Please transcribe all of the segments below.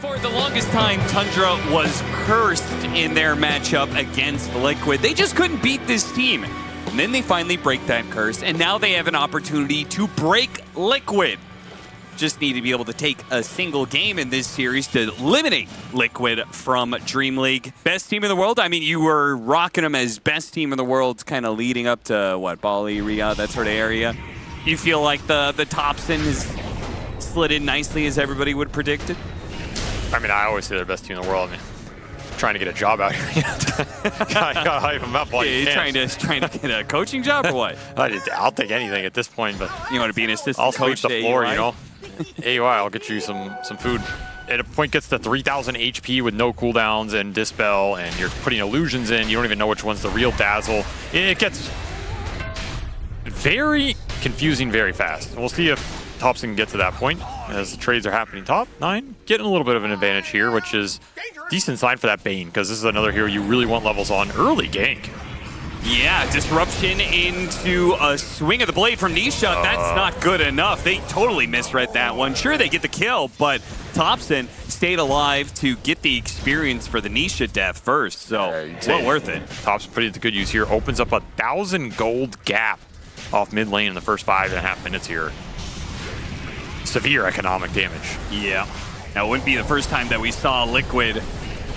For the longest time, Tundra was cursed in their matchup against Liquid. They just couldn't beat this team. And then they finally break that curse, and now they have an opportunity to break Liquid. Just need to be able to take a single game in this series to eliminate Liquid from Dream League. Best team in the world? I mean, you were rocking them as best team in the world kind of leading up to, what, Bali, Riyadh, that sort of area. You feel like the Topson has slid in nicely as everybody would predict it? I mean, I always say they're the best team in the world. I mean, trying to get a job out here. gotta hype them up while you can. Trying to get a coaching job or what? I'll take anything at this point, but you want to be an assistant I'll coach sweep the floor, you know. AUI, I'll get you some food. At a point gets to 3,000 HP with no cooldowns and Dispel, and you're putting illusions in. You don't even know which one's the real Dazzle. It gets very confusing very fast. And we'll see if Topson can get to that point as the trades are happening. Top 9 getting a little bit of an advantage here, which is decent sign for that Bane, because this is another hero you really want levels on. Early gank. Yeah, disruption into a swing of the blade from Nisha. That's not good enough. They totally misread that one. Sure, they get the kill, but Topson stayed alive to get the experience for the Nisha death first, so well worth it. Topson putting it to good use here. Opens up 1,000 gold gap off mid lane in the first 5.5 minutes here. Severe economic damage. Yeah. Now, it wouldn't be the first time that we saw Liquid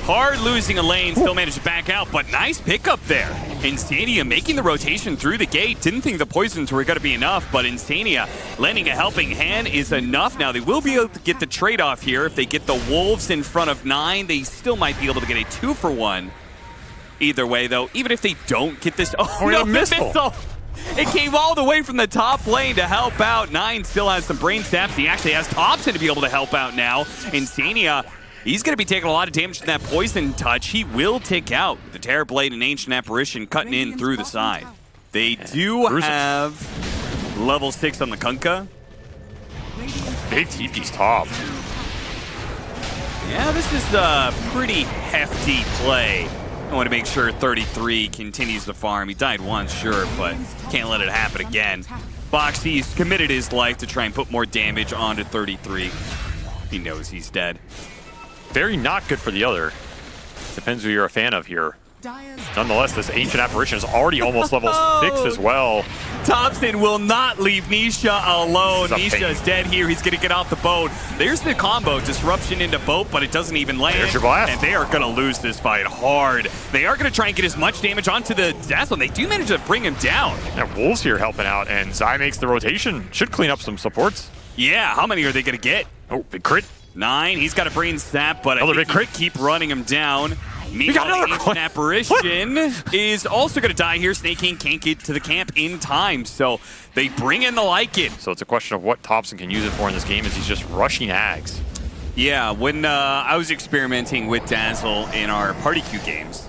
hard losing a lane, still managed to back out, but nice pickup there. Insania making the rotation through the gate. Didn't think the poisons were going to be enough, but Insania lending a helping hand is enough. Now, they will be able to get the trade-off here. If they get the Wolves in front of 9, they still might be able to get a 2-for-1. Either way, though, even if they don't get this... Oh, no, the missile! It came all the way from the top lane to help out. 9 still has some brain saps. He actually has Topson to be able to help out now. Insania, he's going to be taking a lot of damage from that poison touch. He will tick out. The Terror Blade and Ancient Apparition cutting in through the side. They do have level 6 on the Kunkka. Big TP's top. Yeah, this is a pretty hefty play. I want to make sure 33 continues to farm. He died once, sure, but can't let it happen again. Boxy's committed his life to try and put more damage onto 33. He knows he's dead. Very not good for the other. Depends who you're a fan of here. Nonetheless, this Ancient Apparition is already almost level 6 as well. Topson will not leave Nisha alone. Nisha is dead here. He's going to get off the boat. There's the combo. Disruption into boat, but it doesn't even land. There's your blast. And they are going to lose this fight hard. They are going to try and get as much damage onto the Dazzle. They do manage to bring him down. Yeah, Wolves here helping out, and Zai makes the rotation. Should clean up some supports. Yeah, how many are they going to get? Oh, big crit. 9. He's got a brain sap, but another I think big crit. Keep running him down. Meanwhile, the Ancient Apparition is also going to die here. Snake King can't get to the camp in time, so they bring in the Lycan. So it's a question of what Topson can use it for in this game, as he's just rushing Ags. Yeah, when I was experimenting with Dazzle in our party queue games,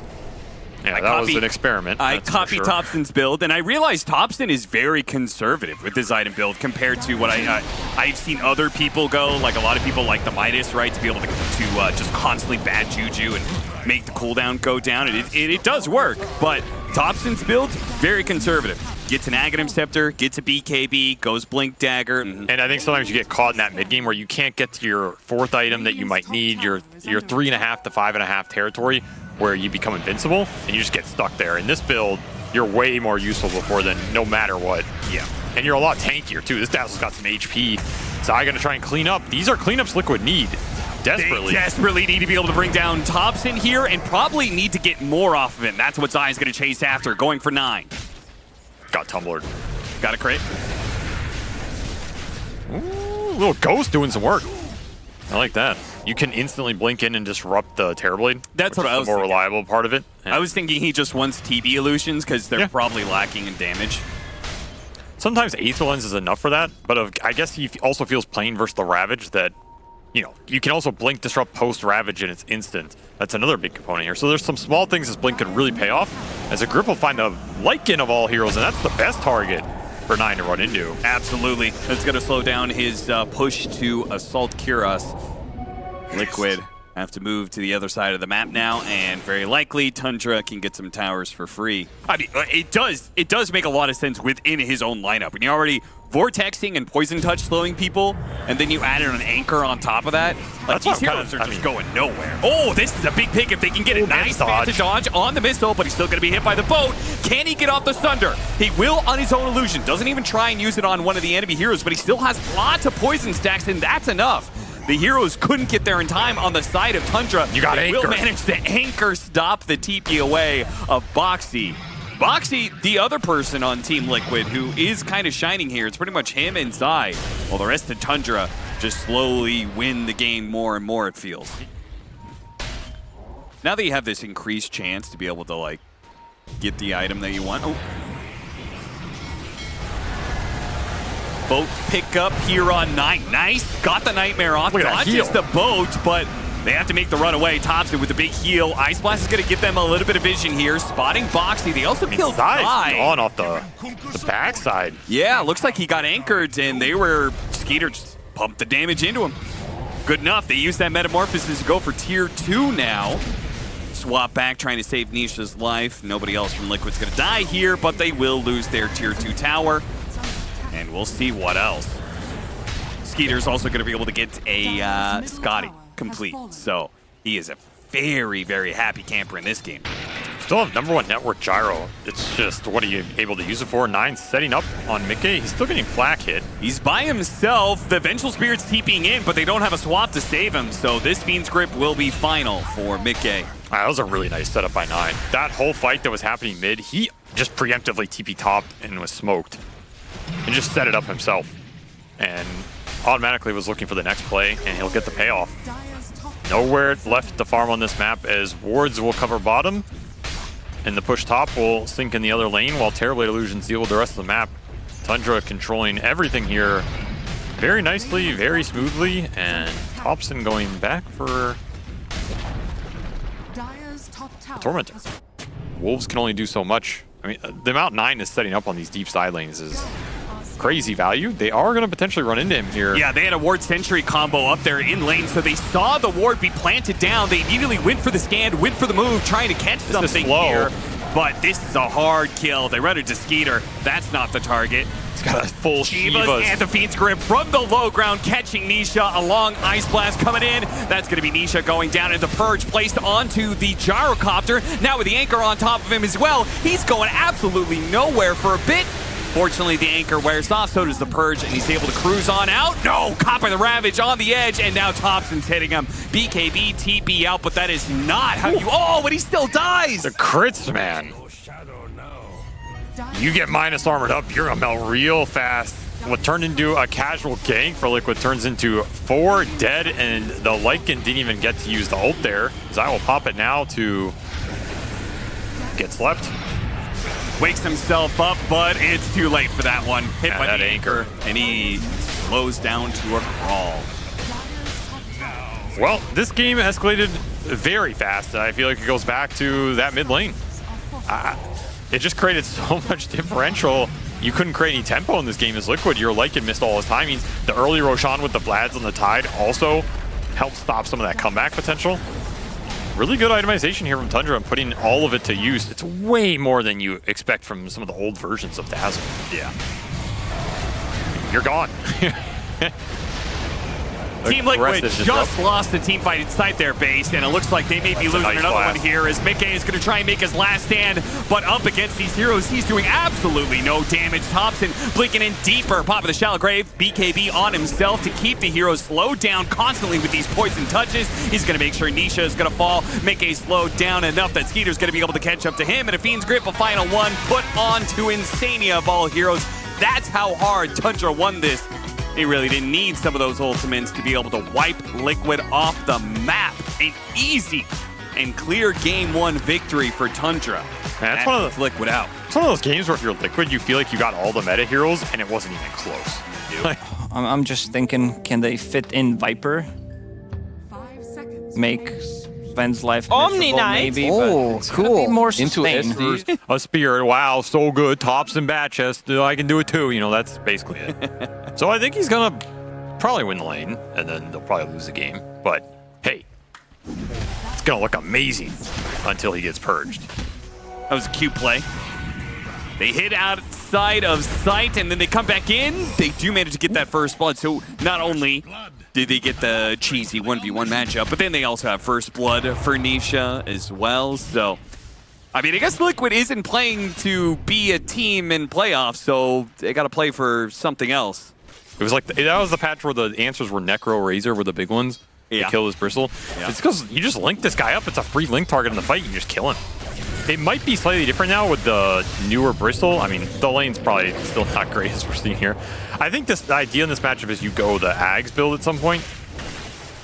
yeah, that was an experiment. I copied Topson's build, and I realized Topson is very conservative with his item build compared to what I've seen other people go. Like a lot of people like the Midas, right, to be able to just constantly bad juju and make the cooldown go down. It does work, but Topson's build, very conservative. Gets an Aghanim Scepter, gets a BKB, goes Blink Dagger. And I think sometimes you get caught in that mid game where you can't get to your 4th item that you might need, your 3.5 to 5.5 territory, where you become invincible and you just get stuck there. In this build, you're way more useful before than no matter what. Yeah. And you're a lot tankier too. This Dazzle's got some HP. Zai gonna try and clean up. These are cleanups Liquid need. Desperately. They desperately need to be able to bring down Topson here and probably need to get more off of him. That's what Zai's going to chase after, going for 9. Got tumblered. Got a crit. Ooh, little Ghost doing some work. I like that. You can instantly blink in and disrupt the Terror Blade. That's what I was thinking. The more thinking. reliable part of it. I was thinking he just wants TB illusions because they're probably lacking in damage. Sometimes Aether Lens is enough for that, but I guess he also feels playing versus the Ravage that, you know, you can also Blink Disrupt post-Ravage and it's instant. That's another big component here. So there's some small things this Blink could really pay off, as a Grip will find the Lycan of all heroes, and that's the best target for 9 to run into. Absolutely. That's going to slow down his push to Assault Cuirass. Liquid have to move to the other side of the map now, and very likely Tundra can get some towers for free. I mean, it does make a lot of sense within his own lineup. When you're already vortexing and poison touch slowing people, and then you added an anchor on top of that, like these heroes are just going nowhere. Oh, this is a big pick if they can get a nice vantage dodge on the missile, but he's still going to be hit by the boat. Can he get off the Sunder? He will on his own illusion. Doesn't even try and use it on one of the enemy heroes, but he still has lots of poison stacks, and that's enough. The heroes couldn't get there in time on the side of Tundra. You got anchor. Will manage to anchor stop the TP away of Boxy. Boxy, the other person on Team Liquid who is kind of shining here. It's pretty much him and Zai, while the rest of Tundra just slowly win the game more and more, it feels. Now that you have this increased chance to be able to, like, get the item that you want. Oh. Boat pickup here on 9. Nice. Got the Nightmare off. Dodges the boat, but they have to make the run away. Thompson with the big heal. Ice Blast is going to give them a little bit of vision here. Spotting Boxy. They also killed Zai. On off the backside. Yeah, looks like he got anchored, and they were... Skeeter just pumped the damage into him. Good enough. They used that Metamorphosis to go for tier 2 now. Swap back, trying to save Nisha's life. Nobody else from Liquid's going to die here, but they will lose their tier 2 tower. And we'll see what else. Skeeter's also going to be able to get a Scotty complete. So he is a very, very happy camper in this game. Still have #1 network gyro. It's just, what are you able to use it for? 9 setting up on Mickey. He's still getting flak hit. He's by himself. The Vengeful Spirit's TPing in, but they don't have a swap to save him. So this Fiend's Grip will be final for Mickey. That was a really nice setup by 9. That whole fight that was happening mid, he just preemptively TP top and was smoked. And just set it up himself. And automatically was looking for the next play, and he'll get the payoff. Nowhere left to farm on this map, as wards will cover bottom, and the push top will sink in the other lane, while Terrorblade Illusions deal with the rest of the map. Tundra controlling everything here very nicely, very smoothly, and Thompson going back for Tormentor. Wolves can only do so much. I mean, the amount 9 is setting up on these deep side lanes is crazy value. They are going to potentially run into him here. Yeah, they had a ward sentry combo up there in lane, so they saw the ward be planted down. They immediately went for the scan, went for the move, trying to catch something here. But this is a hard kill. They run it to Skeeter. That's not the target. He's got a full Shivas. And the Fiend's Grip from the low ground, catching Nisha along Ice Blast coming in. That's going to be Nisha going down, and the Purge placed onto the Gyrocopter. Now with the anchor on top of him as well. He's going absolutely nowhere for a bit. Fortunately, the anchor wears off, so does the Purge, and he's able to cruise on out. No! Caught by the Ravage on the edge, and now Thompson's hitting him. BKB, TP out, but that is not how you... Oh, but he still dies! The crits, man. You get minus armored up, you're gonna melt real fast. What turned into a casual gank for Liquid turns into 4 dead, and the Lycan didn't even get to use the ult there. Zai will pop it now to get slept. Wakes himself up, but it's too late for that one. Hit by the anchor, and he slows down to a crawl. Well, this game escalated very fast. I feel like it goes back to that mid lane. It just created so much differential. You couldn't create any tempo in this game as Liquid. Your Lycan missed all his timings. The early Roshan with the Vlads on the Tide also helped stop some of that comeback potential. Really good itemization here from Tundra and putting all of it to use. It's way more than you expect from some of the old versions of Dazzle. Yeah. You're gone. Team Liquid just lost the team fight inside their base, and it looks like they may be losing another one here as Mickey is going to try and make his last stand, but up against these heroes, he's doing absolutely no damage. Thompson blinking in deeper, popping the shallow grave, BKB on himself to keep the heroes slowed down constantly with these poison touches. He's going to make sure Nisha is going to fall. Mickey slowed down enough that Skeeter's going to be able to catch up to him, and a Fiend's Grip, a final one, put on to Insania of all heroes. That's how hard Tundra won this. They really didn't need some of those ultimates to be able to wipe Liquid off the map. An easy and clear game 1 victory for Tundra. Man, that's one of the Liquid out. It's one of those games where if you're Liquid, you feel like you got all the meta heroes and it wasn't even close. I'm just thinking, can they fit in Viper? 5 seconds. Make Sven's life Omni miserable, Knight. maybe, Oh, but it's gonna be more sustained. A spear, wow, so good. Tops and bat chest, I can do it too. You know, that's basically it. So I think he's gonna probably win the lane, and then they'll probably lose the game. But hey, going to look amazing until he gets purged. That was a cute play. They hit outside of sight, and then they come back in. They do manage to get that first blood. So not only did they get the cheesy 1v1 matchup, but then they also have first blood for Nisha as well. So, I mean, I guess Liquid isn't playing to be a team in playoffs, so they got to play for something else. It was like, that was the patch where the answers were Necro, Razor were the big ones. Yeah. To kill this Bristle. Yeah. It's because you just link this guy up. It's a free link target in the fight. You just kill him. It might be slightly different now with the newer Bristle. I mean, the lane's probably still not great as we're seeing here. I think the idea in this matchup is you go the Ags build at some point,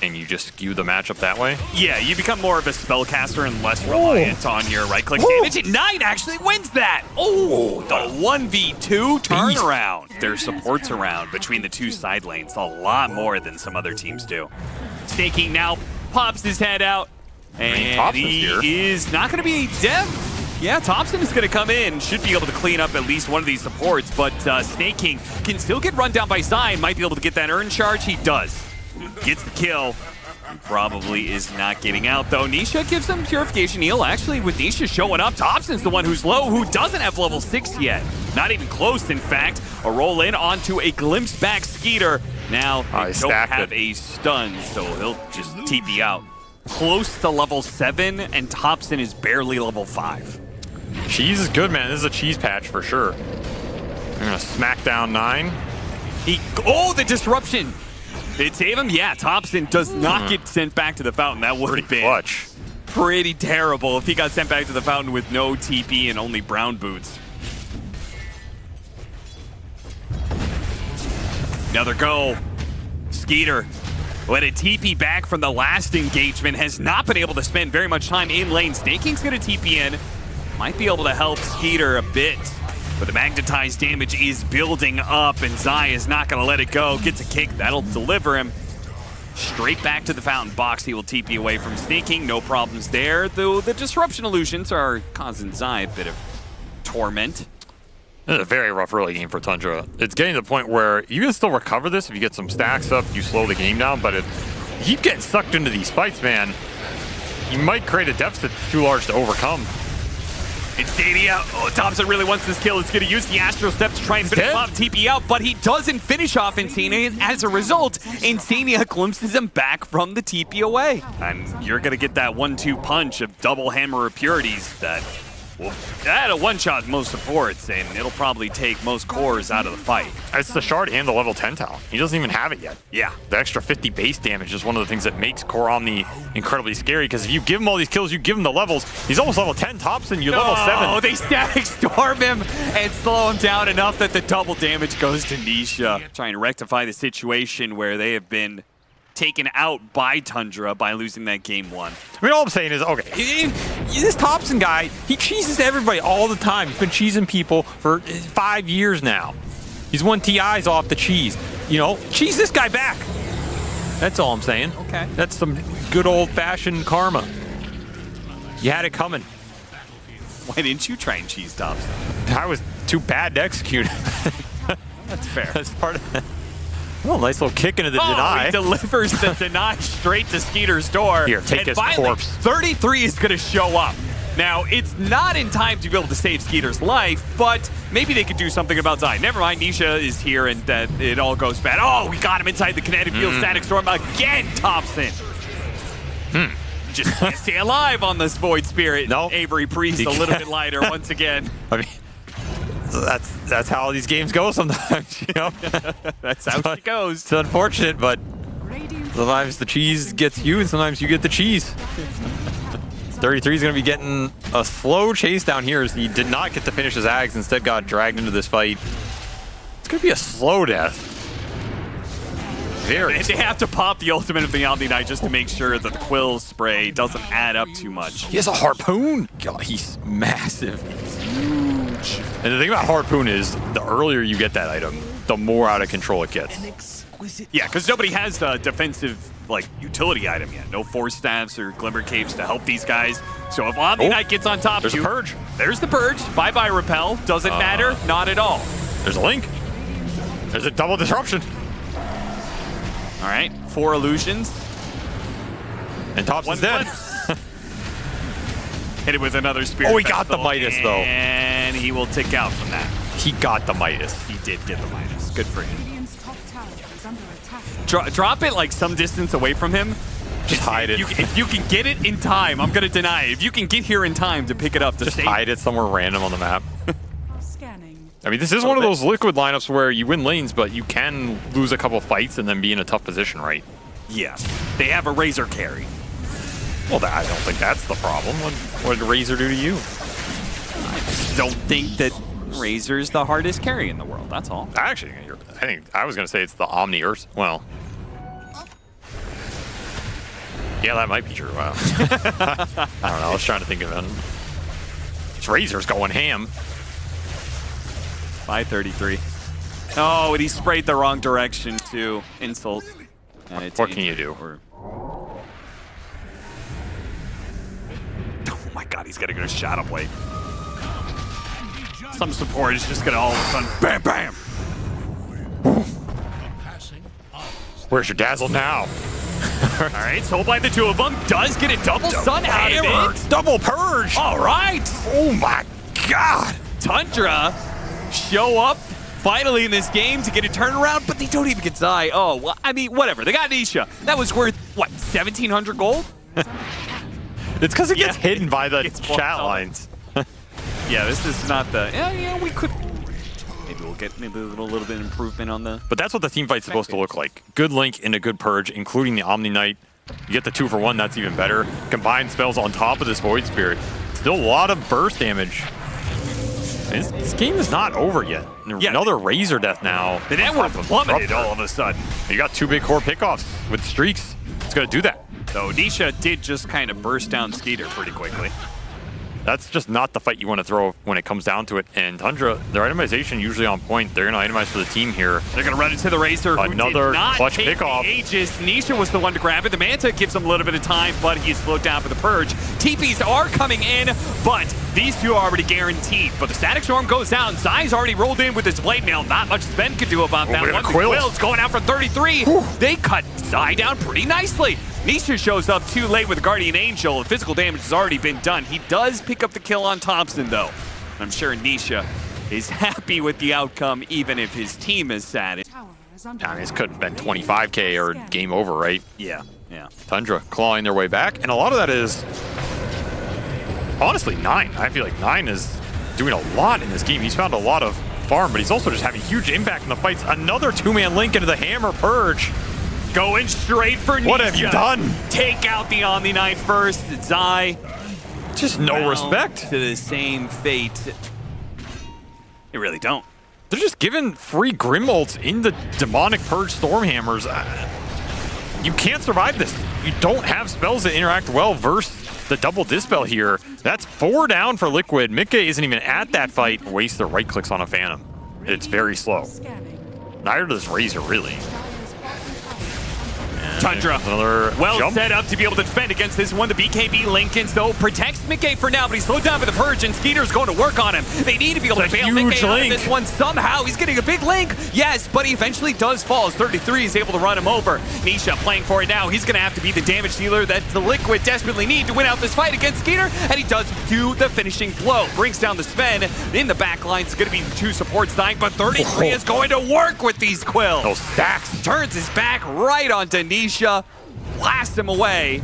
and you just skew the matchup that way. Yeah, you become more of a spellcaster and less reliant on your right-click damage. And Knight actually wins that. Oh, the 1v2 turnaround. There's supports around between the two side lanes, a lot more than some other teams do. Snaking now pops his head out, and he is not going to be dead. Yeah, Thompson is going to come in, should be able to clean up at least one of these supports, but Snaking can still get run down by Zion, might be able to get that urn charge. He does. Gets the kill. Probably is not getting out, though. Nisha gives him Purification Heal. Actually, with Nisha showing up, Thompson's the one who's low, who doesn't have level 6 yet. Not even close, in fact. A roll in onto a glimpse back Skeeter. Now, they don't have a stun, so he'll just TP out. Close to level 7, and Thompson is barely level 5. Cheese is good, man. This is a cheese patch for sure. They're going to smack down 9. Oh, the disruption! Did it save him? Yeah, Thompson does not get sent back to the fountain. That would have been clutch. Pretty terrible if he got sent back to the fountain with no TP and only brown boots. Another go. Skeeter, who had a TP back from the last engagement, has not been able to spend very much time in lane. Snaking's going to TP in. Might be able to help Skeeter a bit. But the magnetized damage is building up, and Zai is not going to let it go. Gets a kick. That'll deliver him straight back to the fountain box. He will TP away from Snaking. No problems there, though the disruption illusions are causing Zai a bit of torment. This is a very rough early game for Tundra. It's getting to the point where you can still recover this if you get some stacks up, you slow the game down, but if you keep getting sucked into these fights, man, you might create a deficit too large to overcome. Instania, Thompson really wants this kill. He's going to use the Astro Step to try and finish him off, TP out, but he doesn't finish off Instania. As a result, Instania glimpses him back from the TP away. And you're going to get that 1-2 punch of double hammer of purities that will add a one-shot most supports, and it'll probably take most cores out of the fight. It's the shard and the level 10 talent. He doesn't even have it yet. Yeah. The extra 50 base damage is one of the things that makes Core Omni incredibly scary, because if you give him all these kills, you give him the levels, he's almost level 10 Thompson, you're level 7. Oh, they static storm him and slow him down enough that the double damage goes to Nisha. Trying to rectify the situation where they have been taken out by Tundra by losing that game 1. I mean, all I'm saying is, okay, this Thompson guy, he cheeses everybody all the time. He's been cheesing people for 5 years now. He's won TIs off the cheese. You know, cheese this guy back. That's all I'm saying. Okay. That's some good old-fashioned karma. You had it coming. Why didn't you try and cheese Thompson? I was too bad to execute. That's fair. That's part of it. Well, nice little kick into the deny. He delivers the deny straight to Skeeter's door. Here, take and his finally, corpse. 33 is going to show up. Now, it's not in time to be able to save Skeeter's life, but maybe they could do something about Zion. Never mind, Nisha is here, and it all goes bad. Oh, we got him inside the kinetic field. Static Storm again, Thompson. Just can't stay alive on this Void Spirit. No. Avery Priest a little bit lighter once again. I mean, that's how these games go sometimes, you know? That's how it goes. It's unfortunate, but sometimes the cheese gets you, and sometimes you get the cheese. 33 is going to be getting a slow chase down here as he did not get to finish his Ags, instead got dragged into this fight. It's going to be a slow death. Very They have to pop the ultimate of the Omni Knight just to make sure that the Quill spray doesn't add up too much. He has a harpoon. God, he's massive. Huge. And the thing about harpoon is, the earlier you get that item, the more out of control it gets. Yeah, because nobody has a defensive utility item yet. No Force Staffs or Glimmer Capes to help these guys. So if Omni Knight gets on top of you, there's a Purge. There's the Purge. Bye-bye Repel. Doesn't matter. Not at all. There's a Link. There's a double disruption. All right, 4 illusions. And Thompson's dead. Hit it with another Spirit Oh, he got the Vessel, Midas, though. And he will tick out from that. He got the Midas. He did get the Midas. Good for him. Radiant's top tower is under attack. Drop it like some distance away from him. Just hide it. If you can get it in time, I'm gonna deny it. If you can get here in time to pick it up, to Just save hide it somewhere random on the map. Scanning. I mean, this is one of those Liquid lineups where you win lanes, but you can lose a couple fights and then be in a tough position, right? Yes. They have a Razor carry. Well, I don't think that's the problem. What did Razor do to you? Don't think that Razor's the hardest carry in the world. That's all. Actually, I think I was going to say it's the Omni Earth. Well, yeah, that might be true. Wow. I don't know. I was trying to think of it. This Razor's going ham. 533. Oh, and he sprayed the wrong direction to insult. What can you do? Oh my god, he's got to get a shot up late. Some support is just gonna all of a sudden bam bam. Where's your dazzle now? Alright, sold by the two of them. Does get a double stun out of it. Double purge! Alright! Oh my god! Tundra show up finally in this game to get a turnaround, but they don't even get Zai. Oh, well, I mean, whatever. They got Nisha. That was worth, what, 1,700 gold? It's because it gets Yeah, hidden by the it's chat blocked. lines. Yeah, this is not the... Yeah, we could... Maybe we'll get maybe a little bit of improvement on the... But that's what the team fight's supposed to look like. Good Link and a good Purge, including the Omni Knight. You get the 2-for-1, that's even better. Combined spells on top of this Void Spirit. Still a lot of burst damage. This game is not over yet. Yeah. Another Razor death now. The network plummeted Rupture. all of a sudden. You got 2 big core pickoffs with streaks. It's going to do that. So Nisha did just kind of burst down Skeeter pretty quickly. That's just not the fight you want to throw when it comes down to it. And Tundra, their itemization usually on point. They're going to itemize for the team here. They're going to run into the Razor, who Another did not clutch take pickoff. the Aegis. Nisha was the one to grab it. The Manta gives him a little bit of time, but he's slowed down for the Purge. TPs are coming in, but these two are already guaranteed. But the Static Storm goes down. Zai's already rolled in with his Blade Mail. Not much Sven could do about that we one. have a The Quill. Quill's going out for 33. They cut Zai down pretty nicely. Nisha shows up too late with Guardian Angel. The physical damage has already been done. He does pick up the kill on Thompson, though. I'm sure Nisha is happy with the outcome, even if his team is sad. Tower is under I mean, this could have been 25K or game over, right? Yeah, yeah. Tundra clawing their way back. And a lot of that is, honestly, 9. I feel like 9 is doing a lot in this game. He's found a lot of farm, but he's also just having huge impact in the fights. Another 2-man link into the Hammer Purge. Going straight for Nisha. What have you done? Take out the Omni Knight first. Zai. Just no Well, respect. to the same fate. They really don't. They're just giving free Grim ults in the Demonic Purge Stormhammers. You can't survive this. You don't have spells that interact well versus the double Dispel here. That's 4 down for Liquid. Mikke isn't even at that fight. Waste their right clicks on a Phantom. It's very slow. scanning. Neither does Razor, really. Tundra, Another well jump. set up to be able to defend against this one. The BKB Lincolns, though, protects Mikke for now, but he's slowed down by the Purge, and Skeeter's going to work on him. They need to be able to It's a bail huge Mikke out of link. this one somehow. He's getting a big link, yes, but he eventually does fall as 33 is able to run him over. Nisha playing for it now. He's going to have to be the damage dealer that the Liquid desperately need to win out this fight against Skeeter, and he does do the finishing blow. Brings down the Sven. In the back line, it's going to be the 2 supports dying, but 33 is going to work with these Quills. Those stacks. Turns his back right onto Nisha. Blast him away.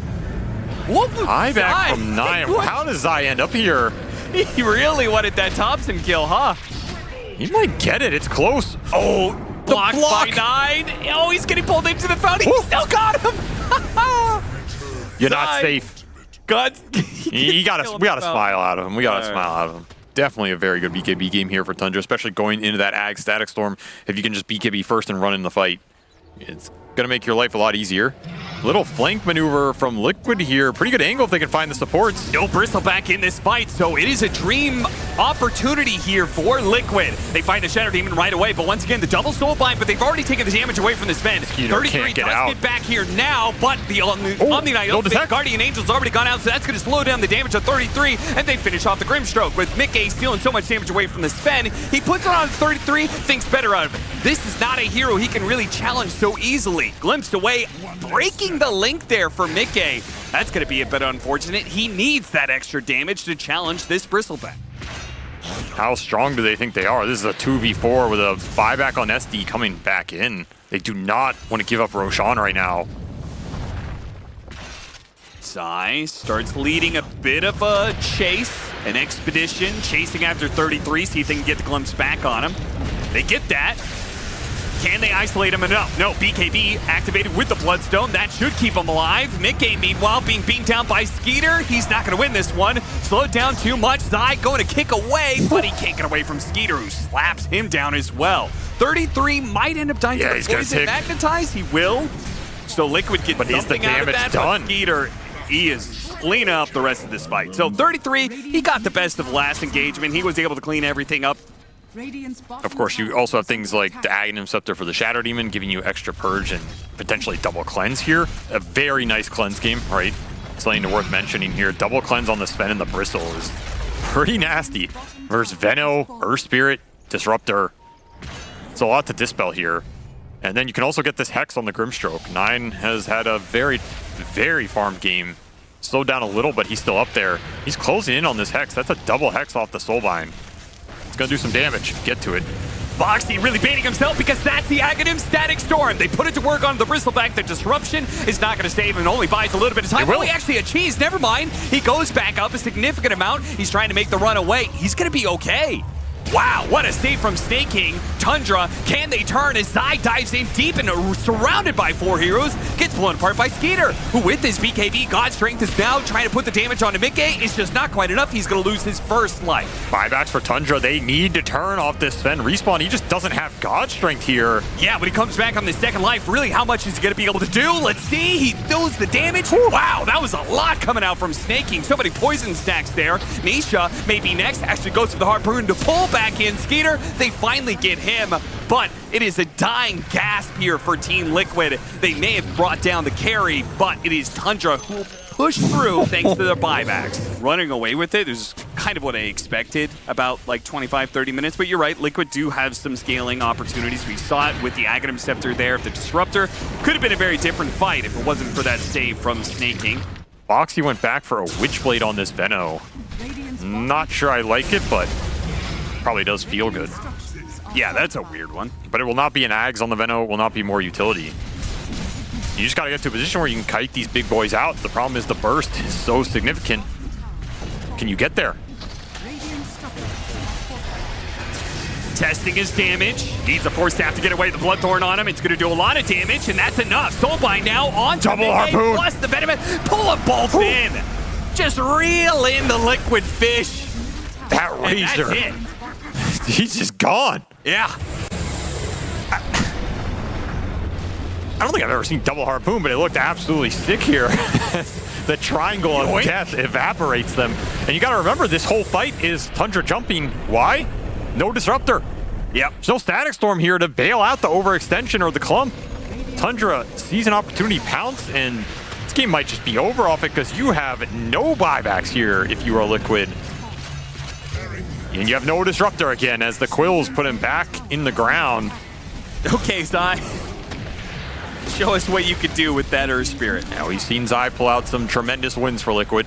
Eye back from 9. What? How does Zai end up here? He really wanted that Thompson kill, huh? He might get it. It's close. Oh, blocked block. by 9. Oh, he's getting pulled into the fountain. He still got him. You're not Zai. safe. God. We got a smile out of him. We got a All smile out of him. Definitely a very good BKB game here for Tundra, especially going into that Ag Static Storm. If you can just BKB first and run in the fight, it's going to make your life a lot easier. Little flank maneuver from Liquid here. Pretty good angle if they can find the supports. No Bristleback in this fight, so it is a dream opportunity here for Liquid. They find the Shadow Demon right away, but once again, the double soul bind, but they've already taken the damage away from this Sven. Skeeter 33 can't get does out. get back here now, but the Omni Knight no ultimate detect. Guardian Angel's already gone out, so that's going to slow down the damage of 33, and they finish off the Grimstroke with Mikke stealing so much damage away from the Sven. He puts it on 33, thinks better out of it. This is not a hero he can really challenge so easily. Glimpsed away, breaking the link there for Mikke. That's going to be a bit unfortunate. He needs that extra damage to challenge this Bristleback. How strong do they think they are? This is a 2v4 with a buyback on SD coming back in. They do not want to give up Roshan right now. Zai starts leading a bit of a chase, an expedition, chasing after 33, see if they can get the glimpse back on him. They get that. Can they isolate him enough? No, BKB activated with the Bloodstone. That should keep him alive. Mid-game, meanwhile, being beaten down by Skeeter. He's not going to win this one. Slowed down too much. Zai going to kick away, but he can't get away from Skeeter, who slaps him down as well. 33 might end up dying to the poison magnetize. He will. So Liquid gets something out of that, but Skeeter, he is cleaning up the rest of this fight. So 33, he got the best of the last engagement. He was able to clean everything up. Of course, you also have things like the Aghanim Scepter for the Shadow Demon, giving you extra purge and potentially double cleanse here. A very nice cleanse game, right? Something worth mentioning here. Double cleanse on the Sven and the Bristle is pretty nasty. Versus Veno, Earth Spirit, Disruptor. It's a lot to dispel here. And then you can also get this Hex on the Grimstroke. 9 has had a very, very farmed game. Slowed down a little, but he's still up there. He's closing in on this Hex. That's a double Hex off the Soulbind. It's gonna do some damage. Get to it. Boxy really baiting himself because that's the Aghanim Static Storm. They put it to work on the Bristleback. The disruption is not going to save him. It only buys a little bit of time. Oh, actually a cheese. Never mind. He goes back up a significant amount. He's trying to make the run away. He's going to be okay. Wow, what a save from Snake King. Tundra, can they turn as Zai dives in deep and surrounded by 4 heroes, gets blown apart by Skeeter, who with his BKB, God Strength is now trying to put the damage onto Midgate. It's just not quite enough. He's going to lose his first life. Buybacks for Tundra. They need to turn off this Sven respawn. He just doesn't have God Strength here. Yeah, when he comes back on the second life, really how much is he going to be able to do? Let's see. He does the damage. Wow, that was a lot coming out from Snake King. So many poison stacks there. Nisha may be next. Actually goes for the Harpoon to pull back in Skeeter. They finally get him, but it is a dying gasp here for Team Liquid. They may have brought down the carry, but it is Tundra who will push through thanks to their buybacks. Running away with it is kind of what I expected about like 25-30 minutes, but you're right, Liquid do have some scaling opportunities. We saw it with the Aghanim Scepter there. The Disruptor could have been a very different fight if it wasn't for that save from Snake King. Boxy went back for a Witchblade on this Veno. Not sure I like it, but probably does feel good. Yeah, that's a weird one. But it will not be an Ags on the Veno. It will not be more utility. You just got to get to a position where you can kite these big boys out. The problem is the burst is so significant. Can you get there? Testing his damage. Needs a Force Staff to get away the Bloodthorn on him. It's going to do a lot of damage, and that's enough. Soulbind now on Double Harpoon. Plus the Venom. Pull them both in. Just reel in the Liquid fish. That Razor. That's it. He's just gone. Yeah. I don't think I've ever seen Double Harpoon, but it looked absolutely sick here. The triangle of death evaporates them. And you got to remember, this whole fight is Tundra jumping. Why? No Disruptor. Yep. There's no Static Storm here to bail out the overextension or the clump. Tundra sees an opportunity, pounce, and this game might just be over off it because you have no buybacks here if you are Liquid. And you have no Disruptor again as the Quills put him back in the ground. Okay, Zai. Show us what you could do with that Earth Spirit. Now we've seen Zai pull out some tremendous wins for Liquid.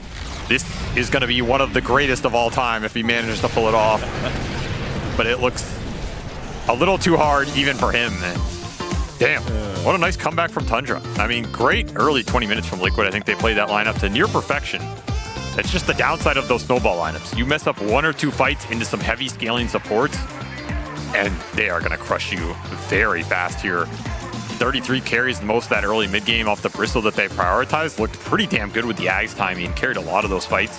This is going to be one of the greatest of all time if he manages to pull it off. But it looks a little too hard even for him. And damn, what a nice comeback from Tundra. I mean, great early 20 minutes from Liquid. I think they played that lineup to near perfection. That's just the downside of those snowball lineups. You mess up 1 or 2 fights into some heavy scaling supports, and they are going to crush you very fast here. 33 carries the most that early mid game off the Bristle that they prioritized. Looked pretty damn good with the Ags timing. Carried a lot of those fights.